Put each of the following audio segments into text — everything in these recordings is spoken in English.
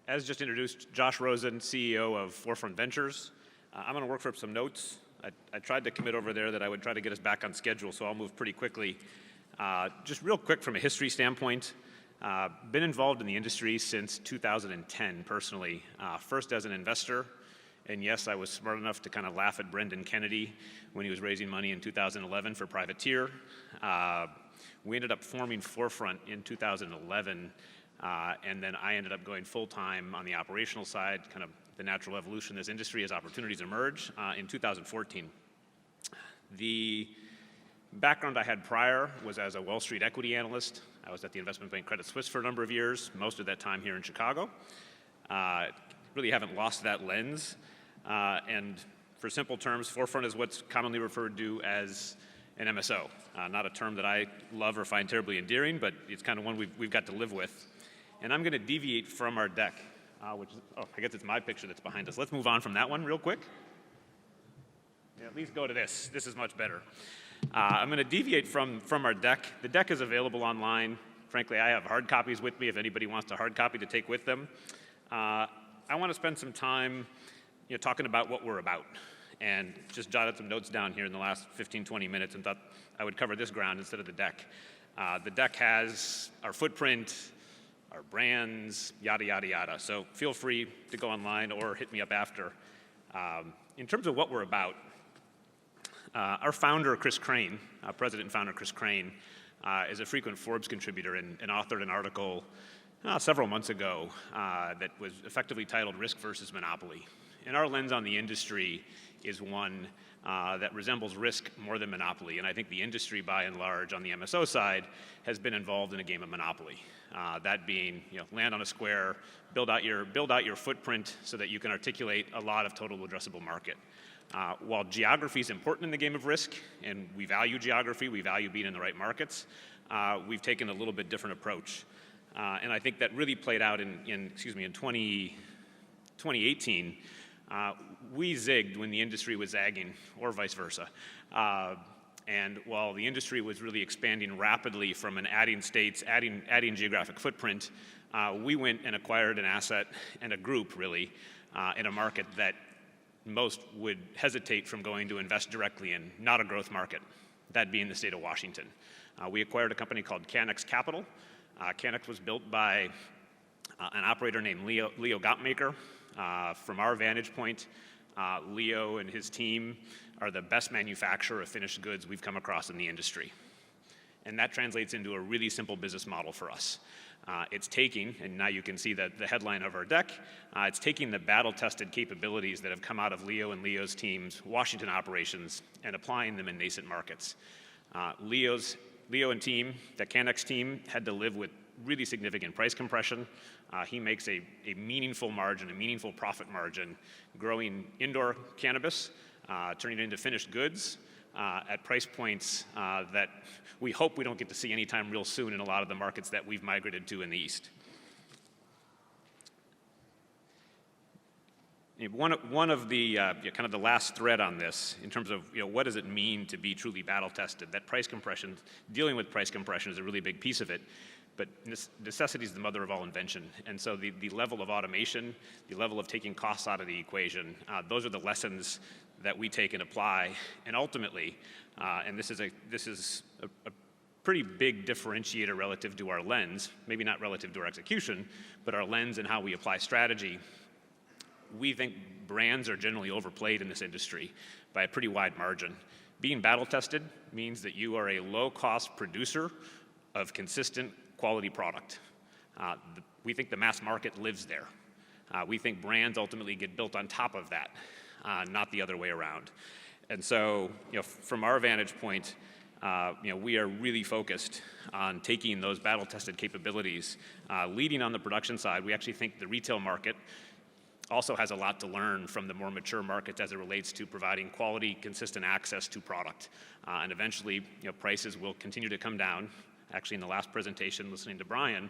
As just introduced, Josh Rosen, CEO of 4Front Ventures. I'm going to work from some notes. I tried to commit over there that I would try to get us back on schedule, so I'll move pretty quickly. Just real quick from a history standpoint, been involved in the industry since 2010 personally, first as an investor. And yes, I was smart enough to kind of laugh at Brendan Kennedy when he was raising money in 2011 for Privateer. We ended up forming 4Front in 2011, and then I ended up going full-time on the operational side, kind of the natural evolution of this industry as opportunities emerge in 2014. The background I had prior was as a Wall Street equity analyst. I was at the investment bank Credit Suisse for a number of years, most of that time here in Chicago. Really haven't lost that lens. And for simple terms, 4Front is what's commonly referred to as an MSO. Not a term that I love or find terribly endearing, but it's kind of one we've got to live with. And I'm going to deviate from our deck, which is, I guess it's my picture that's behind us. Let's move on from that one real quick. Yeah, at least go to this. This is much better. I'm going to deviate from our deck. The deck is available online. Frankly, I have hard copies with me if anybody wants a hard copy to take with them. I want to spend some time talking about what we're about, and just jotted some notes down here in the last 15, 20 minutes and thought I would cover this ground instead of the deck. The deck has our footprint, our brands, yada, yada, yada. So feel free to go online or hit me up after. In terms of what we're about, our founder, Chris Crane, president and founder Chris Crane, is a frequent Forbes contributor and authored an article several months ago that was effectively titled Risk versus Monopoly. And our lens on the industry is one that resembles risk more than monopoly. And I think the industry, by and large, on the MSO side, has been involved in a game of monopoly. That being, land on a square, build out your footprint so that you can articulate a lot of total addressable market. While geography is important in the game of risk, and we value geography, we value being in the right markets, we've taken a little bit different approach. And I think that really played out in 2018. We zigged when the industry was zagging, or vice versa. And while the industry was really expanding rapidly from an adding states, adding geographic footprint, we went and acquired an asset and a group, really, in a market that most would hesitate from going to invest directly in, not a growth market, that being the state of Washington. We acquired a company called Canex Capital. Canex was built by an operator named Leo Gottmaker. From our vantage point, Leo and his team are the best manufacturer of finished goods we've come across in the industry. And that translates into a really simple business model for us. It's taking, and now you can see the headline of our deck, it's taking the battle-tested capabilities that have come out of Leo and Leo's team's Washington operations and applying them in nascent markets. Leo and team, the Canex team, had to live with really significant price compression. He makes a meaningful margin, a meaningful profit margin, growing indoor cannabis, turning it into finished goods at price points that we hope we don't get to see anytime real soon in a lot of the markets that we've migrated to in the East. One of the kind of the last thread on this, in terms of what does it mean to be truly battle tested, that price compression, dealing with price compression is a really big piece of it. But necessity is the mother of all invention. And so the level of automation, the level of taking costs out of the equation, those are the lessons that we take and apply. And ultimately, and this is a pretty big differentiator relative to our lens, maybe not relative to our execution, but our lens and how we apply strategy. We think brands are generally overplayed in this industry by a pretty wide margin. Being battle tested means that you are a low-cost producer of consistent quality product. We think the mass market lives there. We think brands ultimately get built on top of that, not the other way around. And so, from our vantage point, we are really focused on taking those battle-tested capabilities, leading on the production side. We actually think the retail market also has a lot to learn from the more mature markets as it relates to providing quality, consistent access to product. And eventually, prices will continue to come down. Actually, in the last presentation, listening to Brian,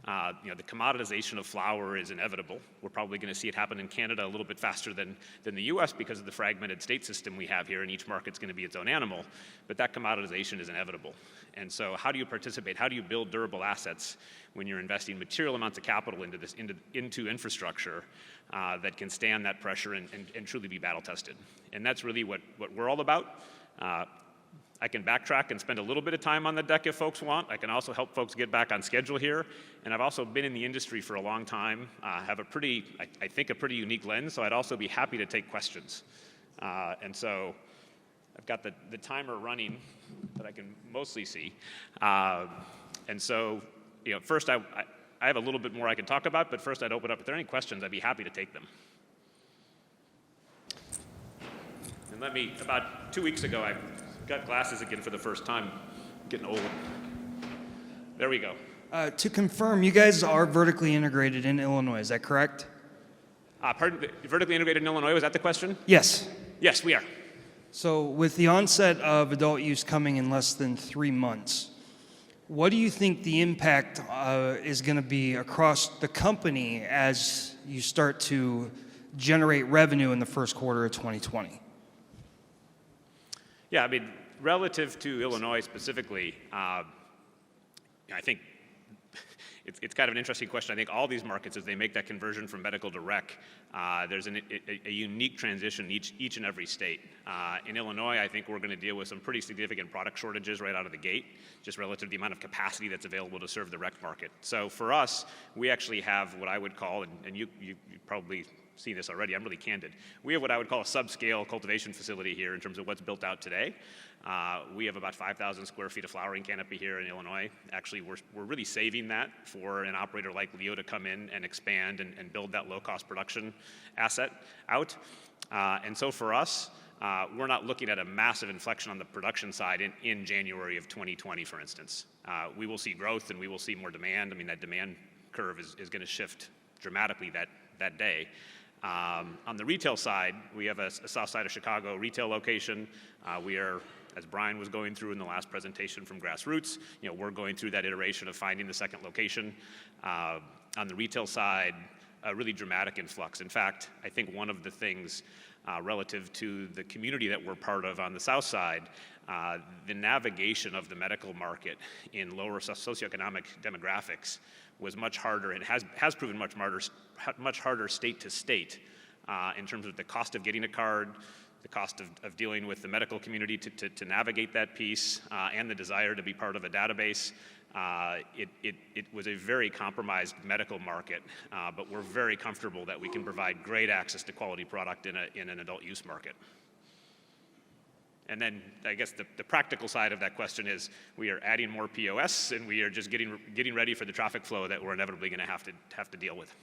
The commoditization of flower is inevitable. We're probably going to see it happen in Canada a little bit faster than the US because of the fragmented state system we have here, and each market's going to be its own animal. But that commoditization is inevitable. And so how do you participate? How do you build durable assets when you're investing material amounts of capital into infrastructure that can stand that pressure and truly be battle tested? And that's really what we're all about. I can backtrack and spend a little bit of time on the deck if folks want. I can also help folks get back on schedule here. And I've also been in the industry for a long time, have I think a pretty unique lens, so I'd also be happy to take questions. And so I've got the timer running that I can mostly see. And so, first I have a little bit more I can talk about, but first I'd open up. If there are any questions, I'd be happy to take them. And about 2 weeks ago, I got glasses again for the first time. Getting old. There we go. To confirm, you guys are vertically integrated in Illinois, is that correct? Pardon, vertically integrated in Illinois, was that the question? Yes. Yes, we are. So with the onset of adult use coming in less than 3 months, what do you think the impact is going to be across the company as you start to generate revenue in the first quarter of 2020? Yeah, I mean, relative to Illinois specifically, I think it's kind of an interesting question. I think all these markets, as they make that conversion from medical to rec, there's a unique transition each and every state. In Illinois, I think we're going to deal with some pretty significant product shortages right out of the gate, just relative to the amount of capacity that's available to serve the rec market. So for us, we actually have what I would call, and you probably seen this already, I'm really candid. We have what I would call a subscale cultivation facility here in terms of what's built out today. We have about 5,000 square feet of flowering canopy here in Illinois. Actually, we're really saving that for an operator like Leo to come in and expand and build that low-cost production asset out. And so for us, we're not looking at a massive inflection on the production side in January of 2020, for instance. We will see growth and we will see more demand. I mean, that demand curve is going to shift dramatically that day. On the retail side, we have a south side of Chicago retail location. We are, as Brian was going through in the last presentation from Grassroots, we're going through that iteration of finding the second location. On the retail side, a really dramatic influx. In fact, I think one of the things relative to the community that we're part of on the south side, the navigation of the medical market in lower socioeconomic demographics was much harder and has proven much harder state to state in terms of the cost of getting a card, the cost of dealing with the medical community to navigate that piece, and the desire to be part of a database. It was a very compromised medical market, but we're very comfortable that we can provide great access to quality product in an adult use market. And then I guess the practical side of that question is we are adding more POS and we are just getting ready for the traffic flow that we're inevitably going to have to deal with.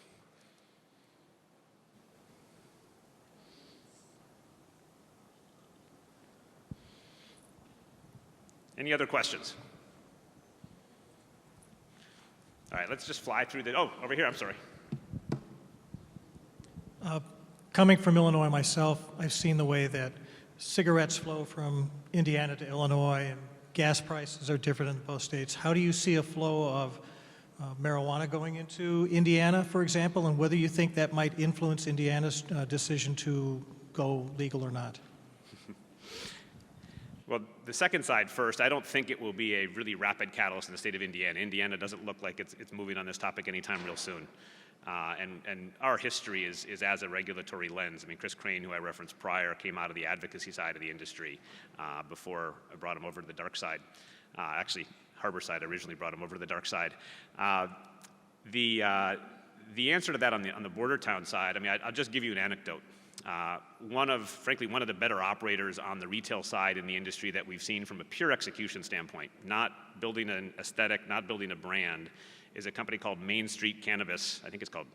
Any other questions? All right, let's just fly through the, over here, I'm sorry. Coming from Illinois myself, I've seen the way that cigarettes flow from Indiana to Illinois and gas prices are different in both states. How do you see a flow of marijuana going into Indiana, for example, and whether you think that might influence Indiana's decision to go legal or not? Well, the second side first, I don't think it will be a really rapid catalyst in the state of Indiana. Indiana doesn't look like it's moving on this topic anytime real soon. And our history is as a regulatory lens. I mean, Chris Crane, who I referenced prior, came out of the advocacy side of the industry before I brought him over to the dark side. Actually, Harborside originally brought him over to the dark side. The answer to that on the border town side, I mean, I'll just give you an anecdote. Frankly, one of the better operators on the retail side in the industry that we've seen from a pure execution standpoint, not building an aesthetic, not building a brand, is a company called Main Street Cannabis. I think it's called,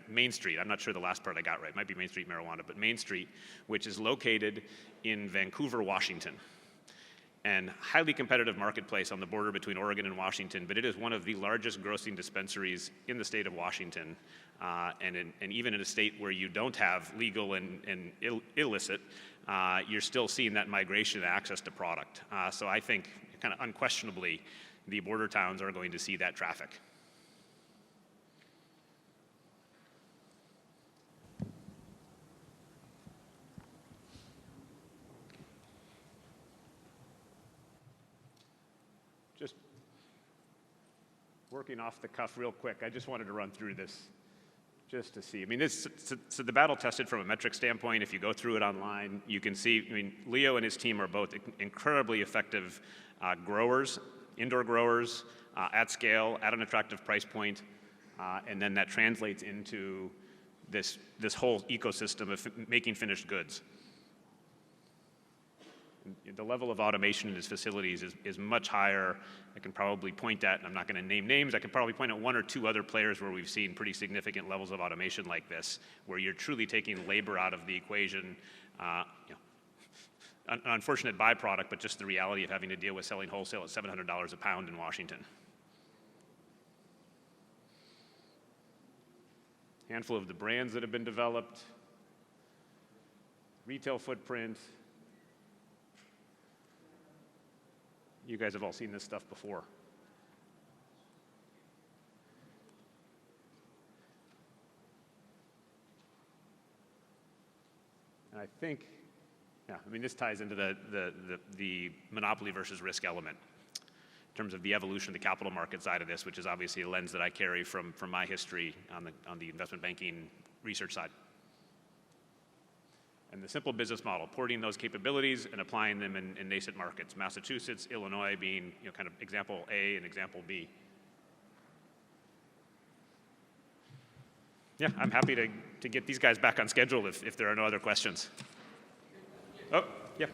Main Street. I'm not sure the last part I got right. It might be Main Street Marijuana, but Main Street, which is located in Vancouver, Washington. And highly competitive marketplace on the border between Oregon and Washington, but it is one of the largest grossing dispensaries in the state of Washington. And even in a state where you don't have legal and illicit, you're still seeing that migration and access to product. So I think kind of unquestionably, the border towns are going to see that traffic. Just working off the cuff real quick, I just wanted to run through this just to see. I mean, so the battle tested from a metric standpoint. If you go through it online, you can see, I mean, Leo and his team are both incredibly effective growers, indoor growers, at scale, at an attractive price point, and then that translates into this whole ecosystem of making finished goods. The level of automation in his facilities is much higher. I can probably point at, and I'm not going to name names, I can probably point at one or two other players where we've seen pretty significant levels of automation like this, where you're truly taking labor out of the equation. An unfortunate byproduct, but just the reality of having to deal with selling wholesale at $700 a pound in Washington. Handful of the brands that have been developed, retail footprint. You guys have all seen this stuff before. And I think, yeah, I mean, this ties into the monopoly versus risk element in terms of the evolution of the capital market side of this, which is obviously a lens that I carry from my history on the investment banking research side. And the simple business model, porting those capabilities and applying them in nascent markets. Massachusetts, Illinois being kind of example A and example B. Yeah, I'm happy to get these guys back on schedule if there are no other questions. Oh, yeah.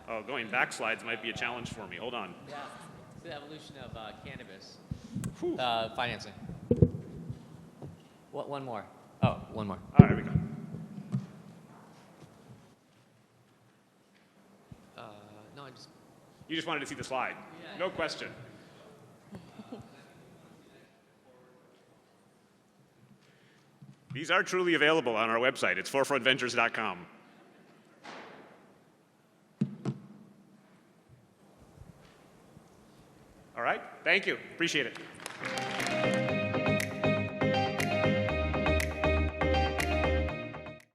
Oh, going back slides might be a challenge for me. Hold on. Yeah, it's the evolution of cannabis Whew. financing. One more. Oh, one more. Oh, there we go. No, I just. You just wanted to see the slide. Yeah. No question. These are truly available on our website. It's 4frontventures.com. All right. Thank you. Appreciate it.